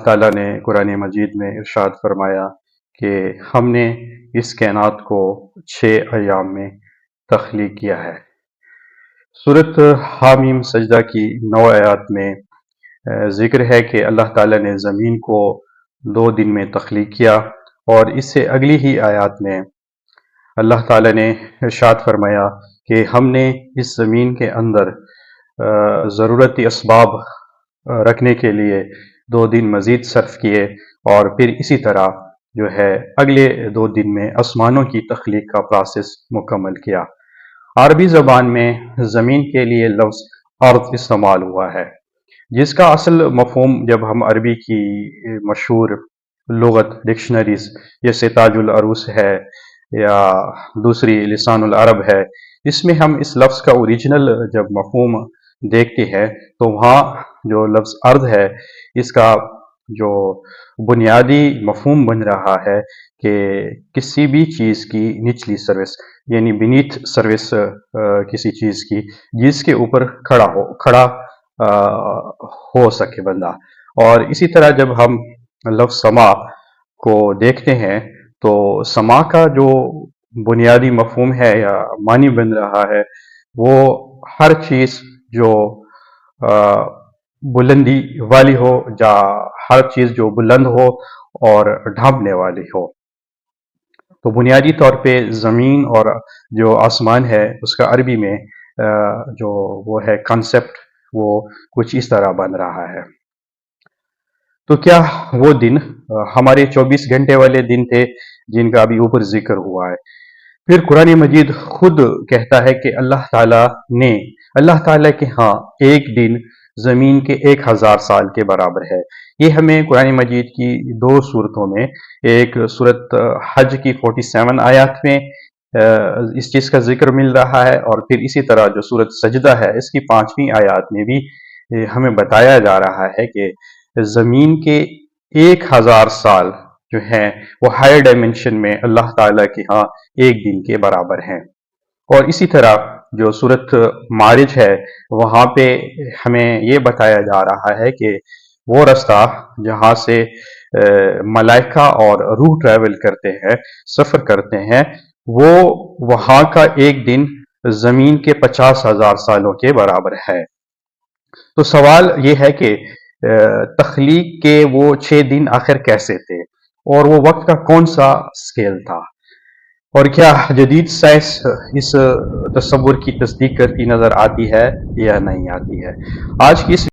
تعالیٰ نے قرآن مجید میں ارشاد فرمایا کہ ہم نے اس کائنات کو 6 ایام میں تخلیق کیا ہے۔ سورۃ حامیم سجدہ کی 9 آیات میں ذکر ہے کہ اللہ تعالیٰ نے زمین کو 2 دن میں تخلیق کیا، اور اس سے اگلی ہی آیات میں اللہ تعالیٰ نے ارشاد فرمایا کہ ہم نے اس زمین کے اندر ضرورتی اسباب رکھنے کے لیے 2 دن مزید صرف کیے، اور پھر اسی طرح جو ہے اگلے 2 دن میں آسمانوں کی تخلیق کا پروسیس مکمل کیا۔ عربی زبان میں زمین کے لیے لفظ ارض استعمال ہوا ہے، جس کا اصل مفہوم جب ہم عربی کی مشہور لغت ڈکشنریز جیسے تاج العروض ہے یا دوسری لسان العرب ہے، اس میں ہم اس لفظ کا اوریجنل جب مفہوم دیکھتے ہیں تو وہاں جو لفظ ارض ہے، اس کا جو بنیادی مفہوم بن رہا ہے کہ کسی بھی چیز کی نچلی سروس، یعنی بینیتھ سروس کسی چیز کی جس کے اوپر کھڑا ہو سکے بندہ۔ اور اسی طرح جب ہم لفظ سما کو دیکھتے ہیں تو سما کا جو بنیادی مفہوم ہے یا معنی بن رہا ہے، وہ ہر چیز جو بلندی والی ہو، یا ہر چیز جو بلند ہو اور ڈھانپنے والی ہو۔ تو بنیادی طور پہ زمین اور جو آسمان ہے اس کا عربی میں جو وہ ہے کانسیپٹ، وہ کچھ اس طرح بن رہا ہے۔ تو کیا وہ دن ہمارے 24 گھنٹے والے دن تھے جن کا ابھی اوپر ذکر ہوا ہے؟ پھر قرآن مجید خود کہتا ہے کہ اللہ تعالیٰ کے ہاں ایک دن زمین کے 1000 سال کے برابر ہے۔ یہ ہمیں قرآن مجید کی 2 صورتوں میں، ایک صورت حج کی 47 آیات میں اس چیز کا ذکر مل رہا ہے، اور پھر اسی طرح جو صورت سجدہ ہے اس کی 5ویں آیات میں بھی ہمیں بتایا جا رہا ہے کہ زمین کے 1000 سال جو ہیں وہ ہائر ڈائمنشن میں اللہ تعالیٰ کے ہاں ایک دن کے برابر ہیں۔ اور اسی طرح جو صورت معارج ہے وہاں پہ ہمیں یہ بتایا جا رہا ہے کہ وہ رستہ جہاں سے ملائکہ اور روح ٹریول کرتے ہیں، سفر کرتے ہیں، وہ وہاں کا ایک دن زمین کے 50,000 سالوں کے برابر ہے۔ تو سوال یہ ہے کہ تخلیق کے وہ 6 دن آخر کیسے تھے، اور وہ وقت کا کون سا سکیل تھا، اور کیا جدید سائنس اس تصور کی تصدیق کرتی نظر آتی ہے یا نہیں آتی ہے؟ آج کی اس